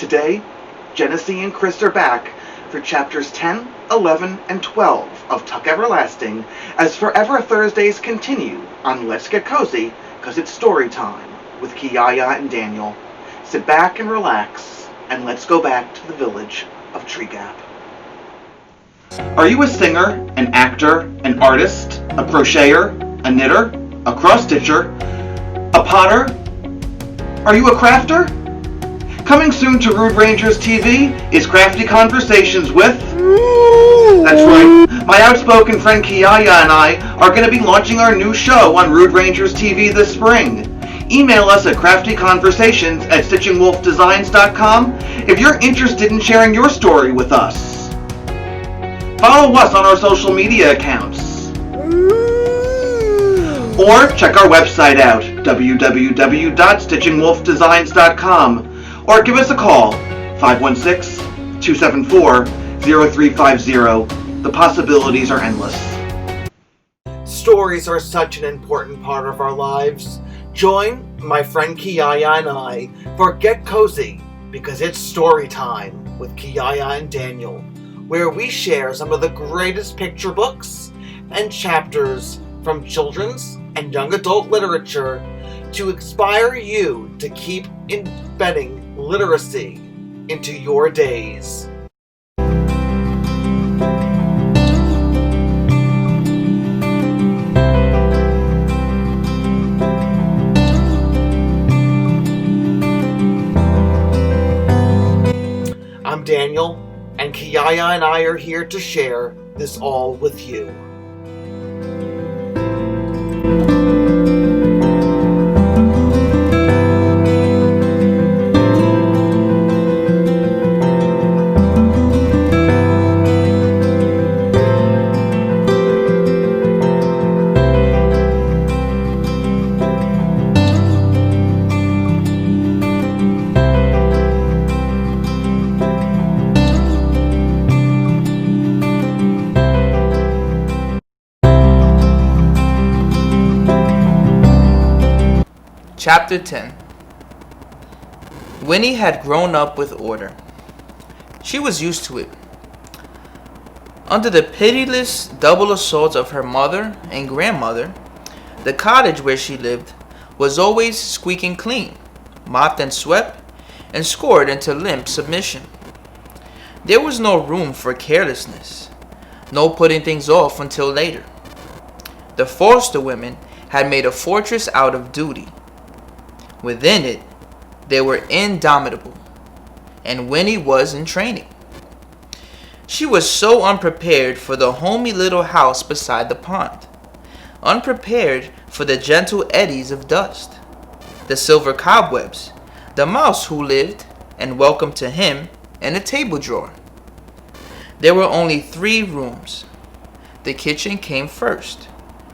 Today, Jenessy and Chris are back for chapters 10, 11, and 12 of Tuck Everlasting as Forever Thursdays continue on Let's Get Cozy, because it's story time with Kiyaya and Daniel. Sit back and relax, and let's go back to the village of Tree Gap. Are you a singer, an actor, an artist, a crocheter, a knitter, a cross-stitcher, a potter? Are you a crafter? Coming soon to Rude Rangers TV is Crafty Conversations with... That's right, my outspoken friend Kiyaya and I are going to be launching our new show on Rude Rangers TV this spring. Email us at craftyconversations@STITCHINGwolfdesigns.com if you're interested in sharing your story with us. Follow us on our social media accounts. Or check our website out, www.stitchingwolfdesigns.com, or give us a call, 516-274-0350. The possibilities are endless. Stories are such an important part of our lives. Join my friend Kiyaya and I for Get Cozy, because it's story time with Kiyaya and Daniel, where we share some of the greatest picture books and chapters from children's and young adult literature to inspire you to keep embedding literacy into your days. I'm Daniel, and Kiyaya and I are here to share this all with you. Chapter 10. Winnie had grown up with order. She was used to it. Under the pitiless double assault of her mother and grandmother, the cottage where she lived was always squeaking clean, mopped and swept, and scored into limp submission. There was no room for carelessness, no putting things off until later. The foster women had made a fortress out of duty. Within it, they were indomitable, and Winnie was in training. She was so unprepared for the homey little house beside the pond, unprepared for the gentle eddies of dust, the silver cobwebs, the mouse who lived and welcomed to him in a table drawer. There were only 3 rooms. The kitchen came first,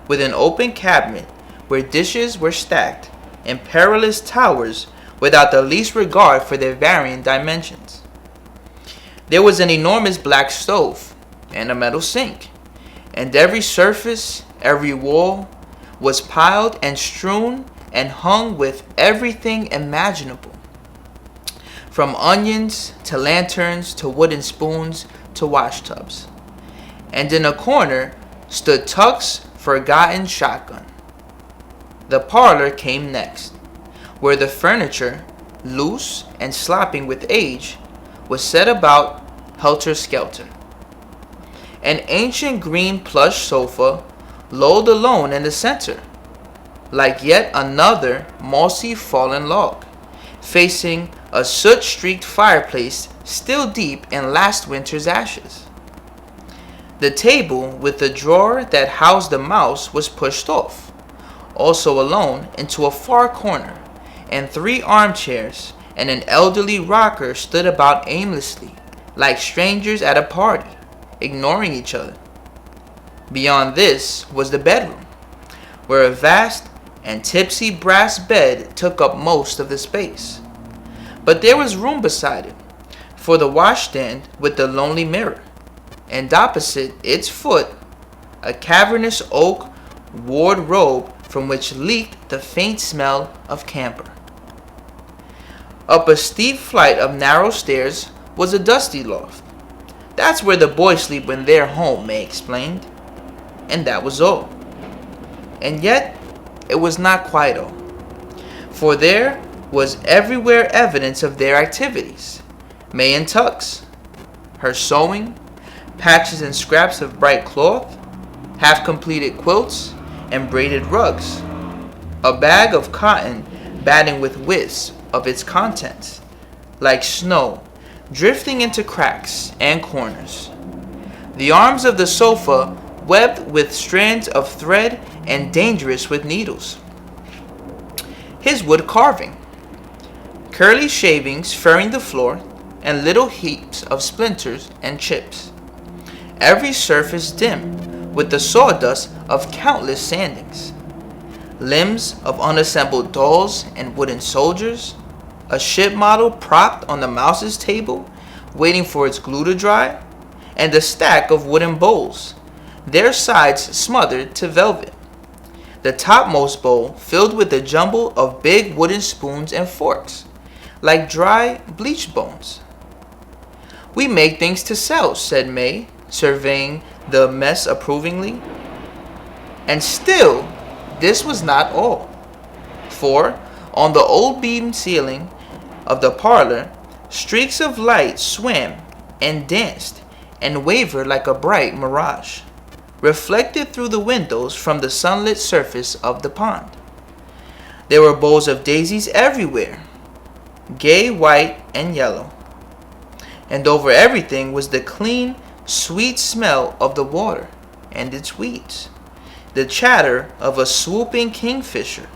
with an open cabinet where dishes were stacked in perilous towers without the least regard for their varying dimensions. There was an enormous black stove and a metal sink, and every surface, every wall, was piled and strewn and hung with everything imaginable, from onions to lanterns to wooden spoons to wash tubs. And in a corner stood Tuck's forgotten shotgun. The parlor came next, where the furniture, loose and slopping with age, was set about helter-skelter. An ancient green plush sofa lolled alone in the center, like yet another mossy fallen log, facing a soot-streaked fireplace still deep in last winter's ashes. The table with the drawer that housed the mouse was pushed off, also alone, into a far corner, and 3 armchairs and an elderly rocker stood about aimlessly, like strangers at a party, ignoring each other. Beyond this was the bedroom, where a vast and tipsy brass bed took up most of the space. But there was room beside it for the washstand with the lonely mirror, and opposite its foot a cavernous oak wardrobe from which leaked the faint smell of camphor. Up a steep flight of narrow stairs was a dusty loft. That's where the boys sleep when they're home, May explained. And that was all. And yet, it was not quite all. For there was everywhere evidence of their activities. May in tucks, her sewing, patches and scraps of bright cloth, half-completed quilts, and braided rugs. A bag of cotton batting with wisps of its contents, like snow, drifting into cracks and corners. The arms of the sofa webbed with strands of thread and dangerous with needles. His wood carving, curly shavings furring the floor, and little heaps of splinters and chips. Every surface dim with the sawdust of countless sandings. Limbs of unassembled dolls and wooden soldiers, a ship model propped on the mouse's table, waiting for its glue to dry, and a stack of wooden bowls, their sides smothered to velvet. The topmost bowl filled with a jumble of big wooden spoons and forks, like dry bleached bones. "We make things to sell," said May, surveying the mess approvingly. And still, this was not all. For, on the old beam ceiling of the parlor, streaks of light swam and danced and wavered like a bright mirage, reflected through the windows from the sunlit surface of the pond. There were bowls of daisies everywhere, gay white and yellow. And over everything was the clean, sweet smell of the water and its weeds, the chatter of a swooping kingfisher,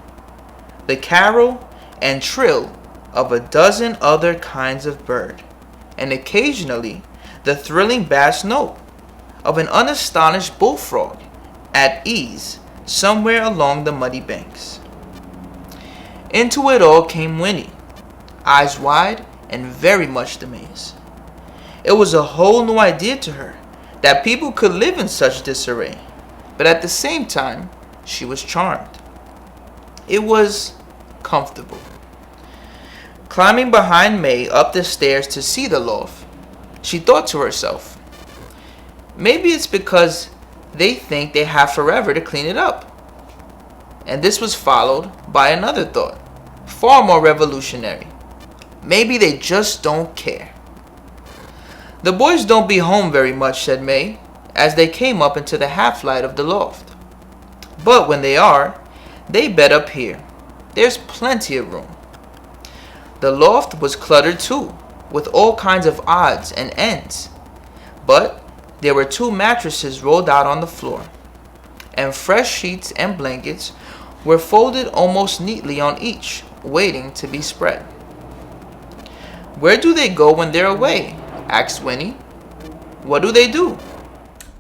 the carol and trill of a dozen other kinds of bird, and occasionally the thrilling bass note of an unastonished bullfrog at ease somewhere along the muddy banks. Into it all came Winnie, eyes wide and very much amazed. It was a whole new idea to her that people could live in such disarray, but at the same time, she was charmed. It was comfortable. Climbing behind May up the stairs to see the loft, she thought to herself, maybe it's because they think they have forever to clean it up. And this was followed by another thought, far more revolutionary. Maybe they just don't care. "The boys don't be home very much," said May, as they came up into the half-light of the loft. "But when they are, they bed up here. There's plenty of room." The loft was cluttered too, with all kinds of odds and ends. But there were 2 mattresses rolled out on the floor, and fresh sheets and blankets were folded almost neatly on each, waiting to be spread. "Where do they go when they're away?" asked Winnie. "What do they do?"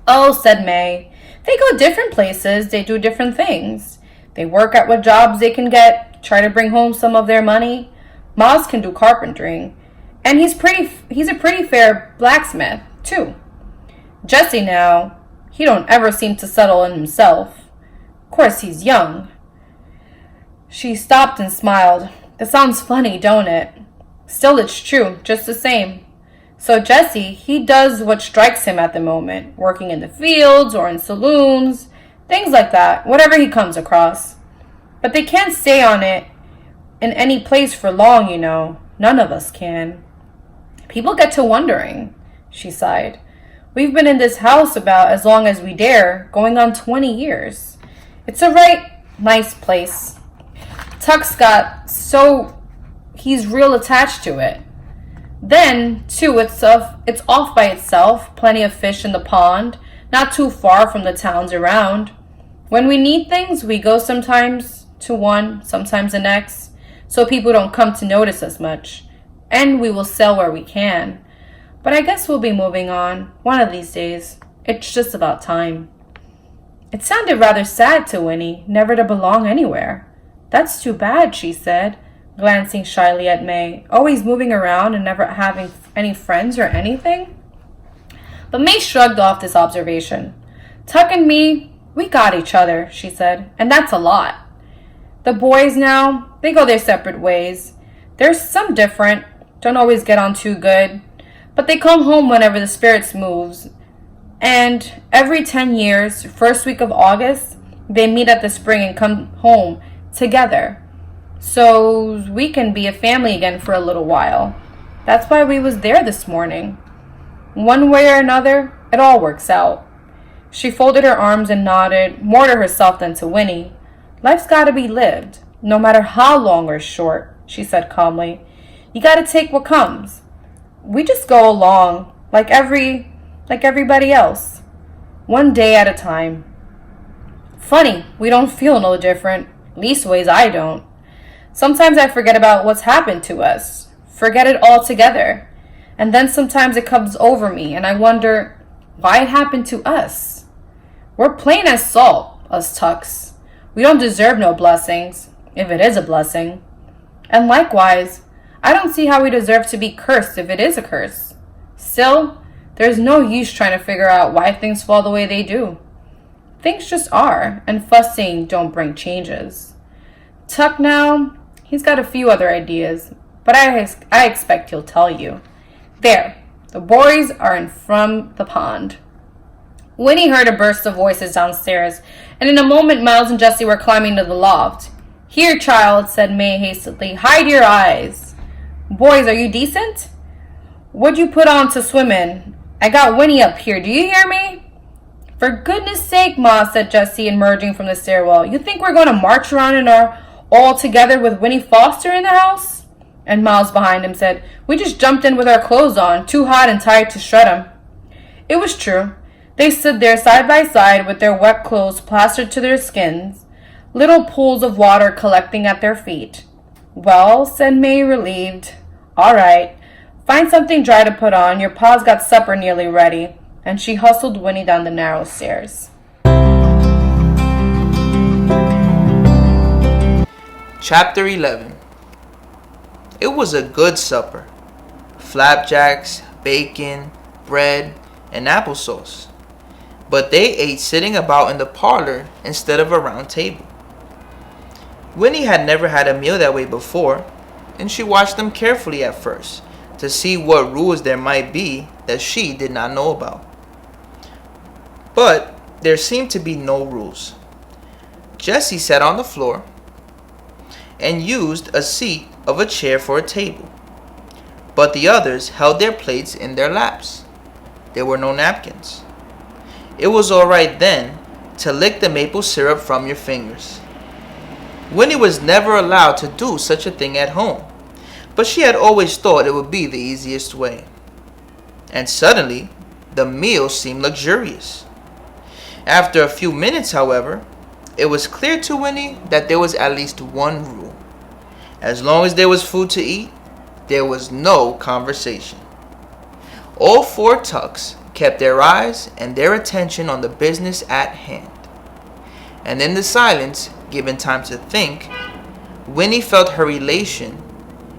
"Oh," said May, "they go different places, they do different things. They work at what jobs they can get, try to bring home some of their money. Miles can do carpentering, and he's a pretty fair blacksmith, too. Jesse now, he don't ever seem to settle in himself. Of course, he's young." She stopped and smiled. "That sounds funny, don't it? Still, it's true, just the same. So Jesse, he does what strikes him at the moment, working in the fields or in saloons, things like that, whatever he comes across. But they can't stay on it in any place for long, you know. None of us can. People get to wondering," she sighed. "We've been in this house about as long as we dare, going on 20 years. It's a right nice place. Tuck's got so he's real attached to it. Then, too, it's off by itself, plenty of fish in the pond, not too far from the towns around. When we need things, we go sometimes to one, sometimes the next, so people don't come to notice as much. And we will sell where we can. But I guess we'll be moving on, one of these days. It's just about time." It sounded rather sad to Winnie, never to belong anywhere. "That's too bad," she said, glancing shyly at May. "Always moving around and never having any friends or anything?" But May shrugged off this observation. "Tuck and me, we got each other," she said, "and that's a lot. The boys now, they go their separate ways. There's some different, don't always get on too good, but they come home whenever the spirits moves. And every 10 years, first week of August, they meet at the spring and come home together. So we can be a family again for a little while. That's why we was there this morning. One way or another, it all works out. She folded her arms and nodded, more to herself than to Winnie. Life's gotta be lived, no matter how long or short, she said calmly. You gotta take what comes. We just go along, like everybody else. One day at a time. Funny, we don't feel no different. Leastways I don't. Sometimes I forget about what's happened to us. Forget it altogether. And then sometimes it comes over me and I wonder why it happened to us. We're plain as salt, us Tucks. We don't deserve no blessings, if it is a blessing. And likewise, I don't see how we deserve to be cursed if it is a curse. Still, there's no use trying to figure out why things fall the way they do. Things just are, and fussing don't bring changes. Tuck now, he's got a few other ideas, but I expect he'll tell you. There, the boys are in from the pond. Winnie heard a burst of voices downstairs, and in a moment Miles and Jessie were climbing to the loft. Here, child, said May hastily, hide your eyes. Boys, are you decent? What'd you put on to swim in? I got Winnie up here, do you hear me? For goodness sake, Ma, said Jessie, emerging from the stairwell. You think we're going to march around in our all together with Winnie Foster in the house? And Miles behind him said, we just jumped in with our clothes on, too hot and tired to shred 'em. It was true. They stood there side by side with their wet clothes plastered to their skins, little pools of water collecting at their feet. Well, said May, relieved. All right. Find something dry to put on. Your pa's got supper nearly ready. And she hustled Winnie down the narrow stairs. Chapter 11. It was a good supper. Flapjacks, bacon, bread, and applesauce. But they ate sitting about in the parlor instead of a round table. Winnie had never had a meal that way before, and she watched them carefully at first to see what rules there might be that she did not know about. But there seemed to be no rules. Jessie sat on the floor and used a seat of a chair for a table, but the others held their plates in their laps. There were no napkins. It was all right then to lick the maple syrup from your fingers. Winnie was never allowed to do such a thing at home, but she had always thought it would be the easiest way. And suddenly, the meal seemed luxurious. After a few minutes, however, it was clear to Winnie that there was at least one rule. As long as there was food to eat, there was no conversation. All four Tucks kept their eyes and their attention on the business at hand. And in the silence, given time to think, Winnie felt her elation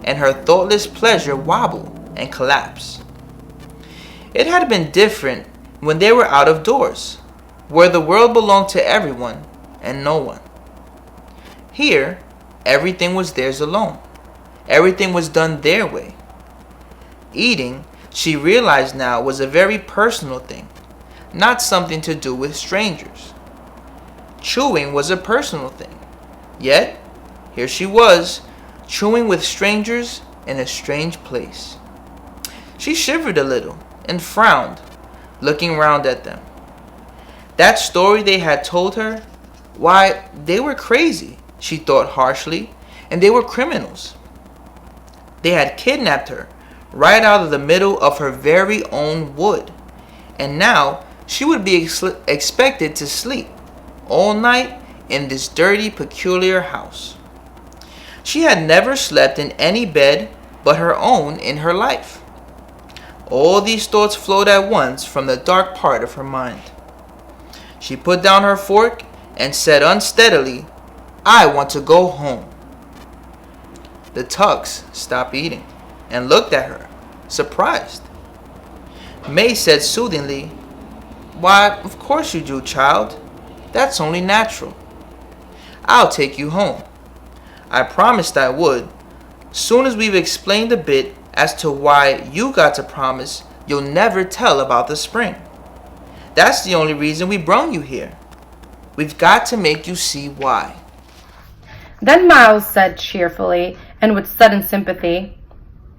and her thoughtless pleasure wobble and collapse. It had been different when they were out of doors, where the world belonged to everyone and no one. Here, everything was theirs alone. Everything was done their way. Eating, she realized now, was a very personal thing, not something to do with strangers. Chewing was a personal thing. Yet, here she was, chewing with strangers in a strange place. She shivered a little and frowned, looking round at them. That story they had told her, why, they were crazy, she thought harshly, and they were criminals. They had kidnapped her right out of the middle of her very own wood, and now she would be expected to sleep all night in this dirty, peculiar house. She had never slept in any bed but her own in her life. All these thoughts flowed at once from the dark part of her mind. She put down her fork and said unsteadily, I want to go home. The Tucks stopped eating and looked at her, surprised. May said soothingly, Why, of course you do, child. That's only natural. I'll take you home. I promised I would, Soon as we've explained a bit as to why you got to promise you'll never tell about the spring. That's the only reason we brung you here. We've got to make you see why. Then Miles said cheerfully and with sudden sympathy,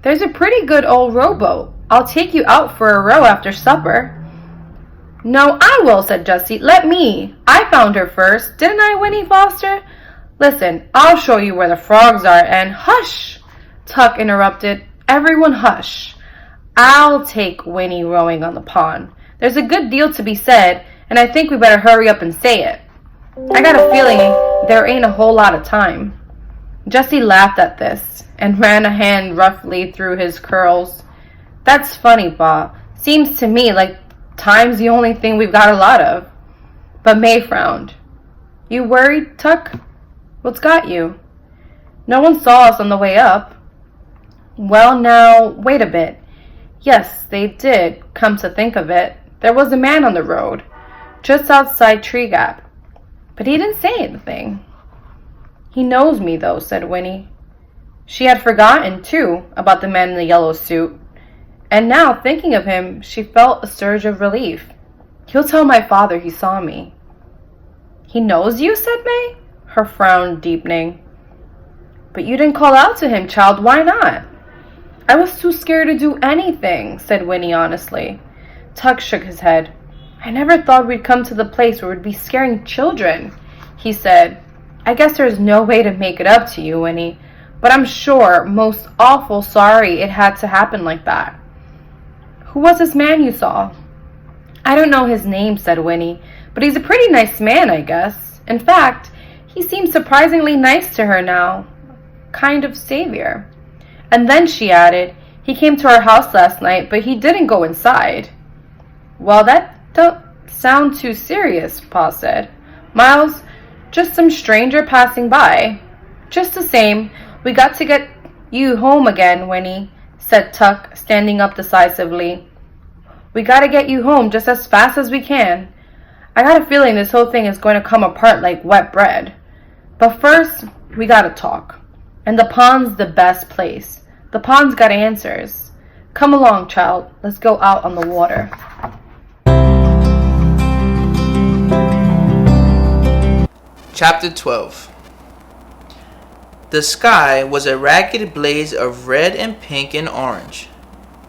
"There's a pretty good old rowboat. I'll take you out for a row after supper." "No, I will," said Jessie. "Let me. I found her first. Didn't I, Winnie Foster? Listen, I'll show you where the frogs are and—" "Hush!" Tuck interrupted. "Everyone hush. I'll take Winnie rowing on the pond. There's a good deal to be said, and I think we better hurry up and say it. I got a feeling there ain't a whole lot of time." Jessie laughed at this and ran a hand roughly through his curls. "That's funny, Pa. Seems to me like time's the only thing we've got a lot of." But May frowned. "You worried, Tuck? What's got you?" "No one saw us on the way up." "Well, now, wait a bit. Yes, they did, come to think of it. There was a man on the road, just outside Tree Gap. But he didn't say anything." "He knows me, though," said Winnie. She had forgotten, too, about the man in the yellow suit. And now, thinking of him, she felt a surge of relief. "He'll tell my father he saw me." "He knows you?" said May, her frown deepening. "But you didn't call out to him, child. Why not?" "I was too scared to do anything," said Winnie honestly. Tuck shook his head. "I never thought we'd come to the place where we'd be scaring children," he said. "I guess there's no way to make it up to you, Winnie, but I'm sure most awful sorry it had to happen like that." "Who was this man you saw?" "I don't know his name," said Winnie, "but he's a pretty nice man, I guess. In fact, he seems surprisingly nice to her now. Kind of savior." And then she added, "He came to our house last night, but he didn't go inside." "Well, that don't sound too serious," Pa said. "Miles, just some stranger passing by." "Just the same, we got to get you home again, Winnie," said Tuck, standing up decisively. "We gotta get you home just as fast as we can. I got a feeling this whole thing is going to come apart like wet bread. But first, we gotta talk. And the pond's the best place. The pond's got answers. Come along, child. Let's go out on the water." Chapter 12. The sky was a ragged blaze of red and pink and orange,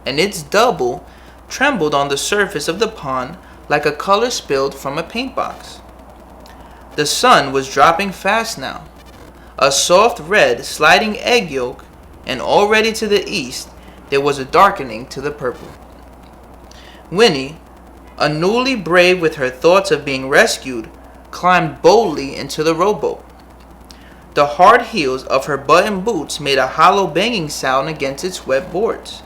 and its double trembled on the surface of the pond like a color spilled from a paint box. The sun was dropping fast now, a soft red sliding egg yolk, and already to the east there was a darkening to the purple. Winnie, a newly brave with her thoughts of being rescued, climbed boldly into the rowboat. The hard heels of her button boots made a hollow banging sound against its wet boards,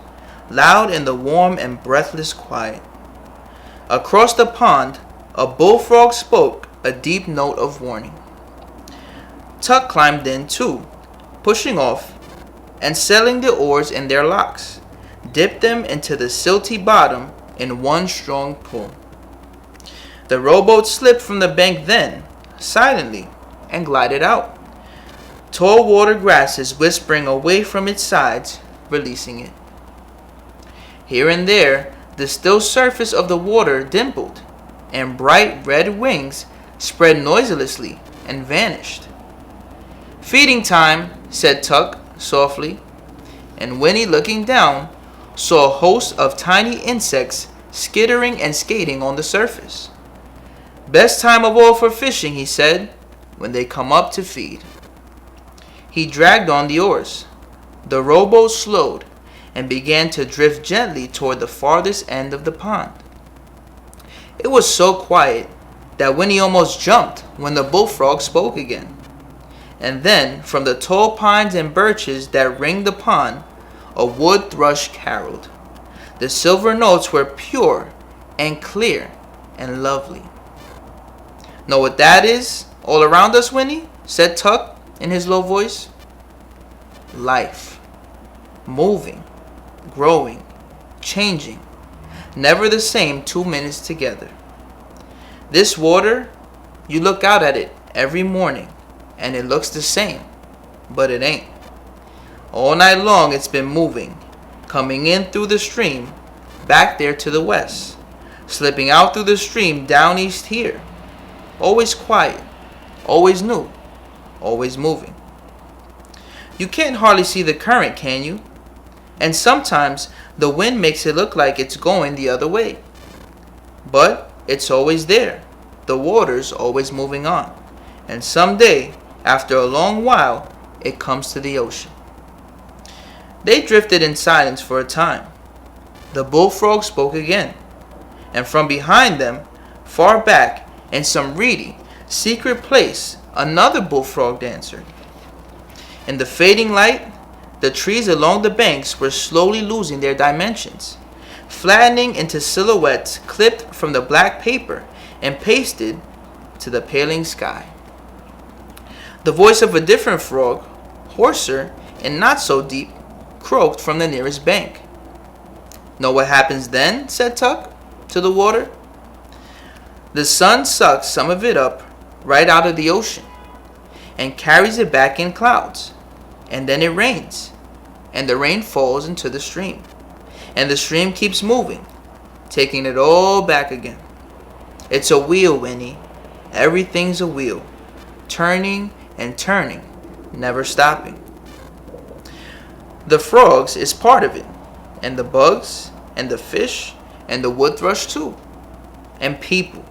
loud in the warm and breathless quiet. Across the pond, a bullfrog spoke a deep note of warning. Tuck climbed in too, pushing off and settling the oars in their locks, dipped them into the silty bottom in one strong pull. The rowboat slipped from the bank then, silently, and glided out, tall water grasses whispering away from its sides, releasing it. Here and there, the still surface of the water dimpled, and bright red wings spread noiselessly and vanished. "Feeding time," said Tuck softly, and Winnie, looking down, saw a host of tiny insects skittering and skating on the surface. "Best time of all for fishing," he said, "when they come up to feed." He dragged on the oars. The rowboat slowed and began to drift gently toward the farthest end of the pond. It was so quiet that Winnie almost jumped when the bullfrog spoke again. And then, from the tall pines and birches that ringed the pond, a wood thrush caroled. The silver notes were pure and clear and lovely. "Know what that is all around us, Winnie?" said Tuck in his low voice. "Life. Moving, growing, changing. Never the same 2 minutes together. This water, you look out at it every morning, and it looks the same, but it ain't. All night long it's been moving, coming in through the stream, back there to the west, slipping out through the stream down east here. Always quiet, always new, always moving. You can't hardly see the current, can you? And sometimes the wind makes it look like it's going the other way. But it's always there. The water's always moving on. And someday, after a long while, it comes to the ocean. They drifted in silence for a time. The bullfrog spoke again. And from behind them, far back, in some reedy, secret place, another bullfrog answered. In the fading light, the trees along the banks were slowly losing their dimensions, flattening into silhouettes clipped from the black paper and pasted to the paling sky. The voice of a different frog, hoarser and not so deep, croaked from the nearest bank. "Know what happens then?" said Tuck to the water. "The sun sucks some of it up right out of the ocean and carries it back in clouds. And then it rains, and the rain falls into the stream, and the stream keeps moving, taking it all back again. It's a wheel, Winnie. Everything's a wheel, turning and turning, never stopping. The frogs is part of it, and the bugs, and the fish, and the wood thrush too, and people,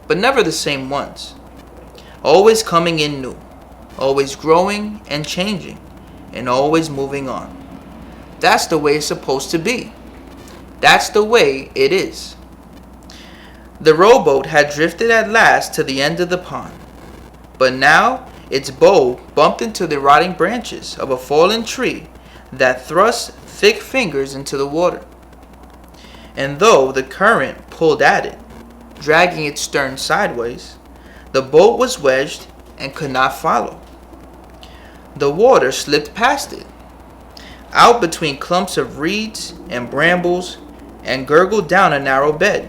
but never the same ones. Always coming in new, always growing and changing, and always moving on. That's the way it's supposed to be. That's the way it is." The rowboat had drifted at last to the end of the pond, but now its bow bumped into the rotting branches of a fallen tree that thrust thick fingers into the water. And though the current pulled at it, dragging its stern sideways, the boat was wedged and could not follow. The water slipped past it, out between clumps of reeds and brambles, and gurgled down a narrow bed,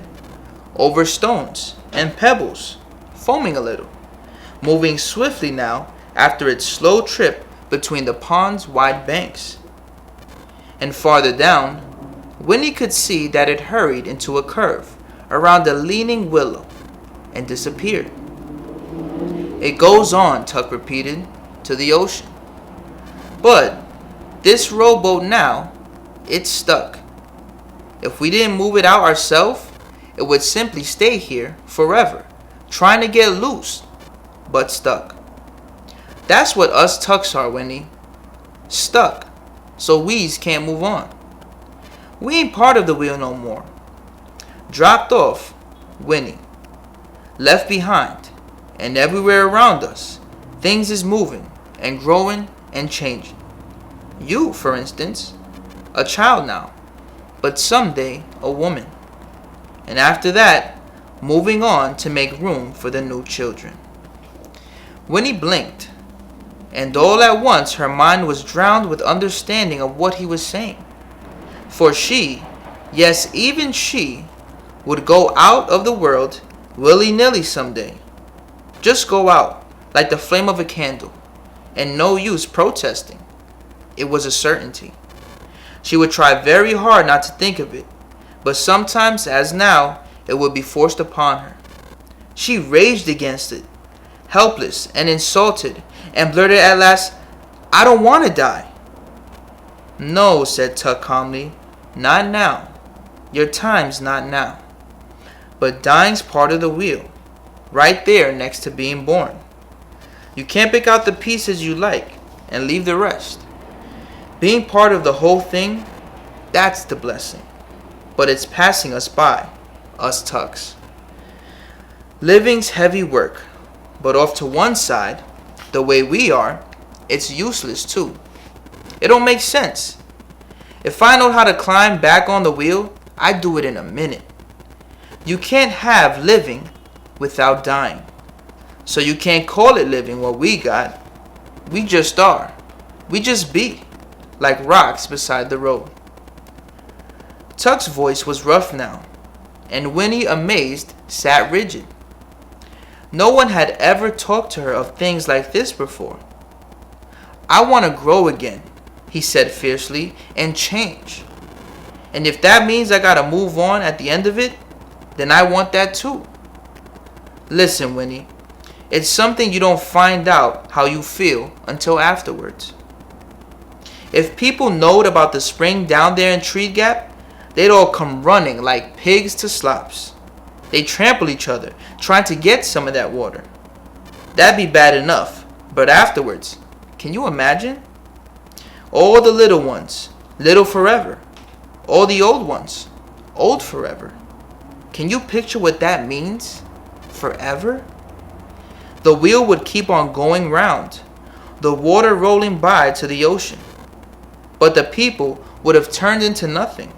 over stones and pebbles, foaming a little, moving swiftly now after its slow trip between the pond's wide banks. And farther down, Winnie could see that it hurried into a curve around a leaning willow and disappeared. "It goes on," Tuck repeated, "to the ocean. But this rowboat now, it's stuck. If we didn't move it out ourselves, it would simply stay here forever, trying to get loose, but stuck. That's what us Tucks are, Winnie. Stuck, so we's can't move on. We ain't part of the wheel no more. Dropped off, Winnie. Left behind, and everywhere around us, things is moving and growing and changing. You, for instance, a child now, but someday a woman. And after that, moving on to make room for the new children." Winnie blinked, and all at once her mind was drowned with understanding of what he was saying. For she, yes, even she, would go out of the world willy-nilly someday. Just go out, like the flame of a candle, and no use protesting. It was a certainty. She would try very hard not to think of it, but sometimes, as now, it would be forced upon her. She raged against it, helpless and insulted, and blurted at last, "I don't want to die." "No," said Tuck calmly, "not now. Your time's not now. But dying's part of the wheel, right there next to being born. You can't pick out the pieces you like and leave the rest. Being part of the whole thing, that's the blessing. But it's passing us by, us Tucks. Living's heavy work, but off to one side, the way we are, it's useless too. It don't make sense. If I know how to climb back on the wheel, I'd do it in a minute. You can't have living without dying. So you can't call it living what we got. We just are. We just be, like rocks beside the road." Tuck's voice was rough now, and Winnie, amazed, sat rigid. No one had ever talked to her of things like this before. "I want to grow again," he said fiercely, and change. And if that means I gotta move on at the end of it, then I want that too. Listen, Winnie, it's something you don't find out how you feel until afterwards. If people knowed about the spring down there in Tree Gap, they'd all come running like pigs to slops. They'd trample each other, trying to get some of that water. That'd be bad enough, but afterwards, can you imagine? All the little ones, little forever. All the old ones, old forever. Can you picture what that means? Forever? The wheel would keep on going round, the water rolling by to the ocean. But the people would have turned into nothing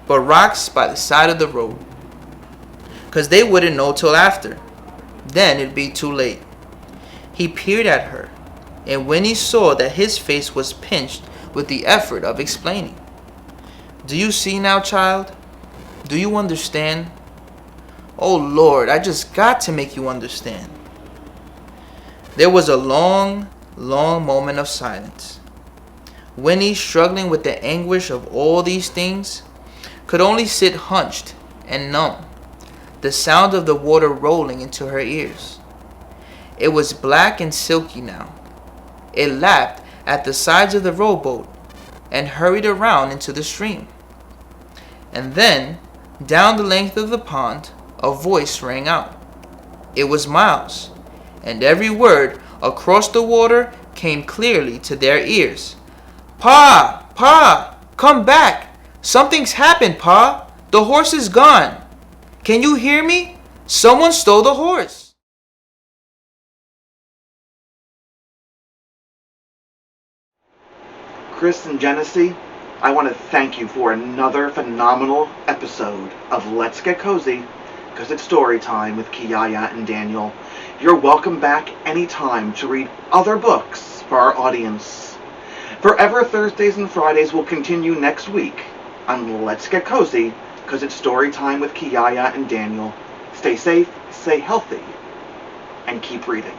but rocks by the side of the road. 'Cause they wouldn't know till after. Then it'd be too late. He peered at her, and Winnie saw that his face was pinched with the effort of explaining. Do you see now, child? Do you understand? Oh Lord, I just got to make you understand. There was a long, long moment of silence. Winnie, struggling with the anguish of all these things, could only sit hunched and numb, the sound of the water rolling into her ears. It was black and silky now. It lapped at the sides of the rowboat and hurried around into the stream. And then, down the length of the pond, a voice rang out. It was Miles, and every word across the water came clearly to their ears. Pa! Pa! Come back! Something's happened, Pa! The horse is gone! Can you hear me? Someone stole the horse! Chris and Jenessy, I want to thank you for another phenomenal episode of Let's Get Cozy, because it's story time with Kiyaya and Daniel. You're welcome back anytime to read other books for our audience. Forever Thursdays and Fridays will continue next week on Let's Get Cozy, because it's story time with Kiyaya and Daniel. Stay safe, stay healthy, and keep reading.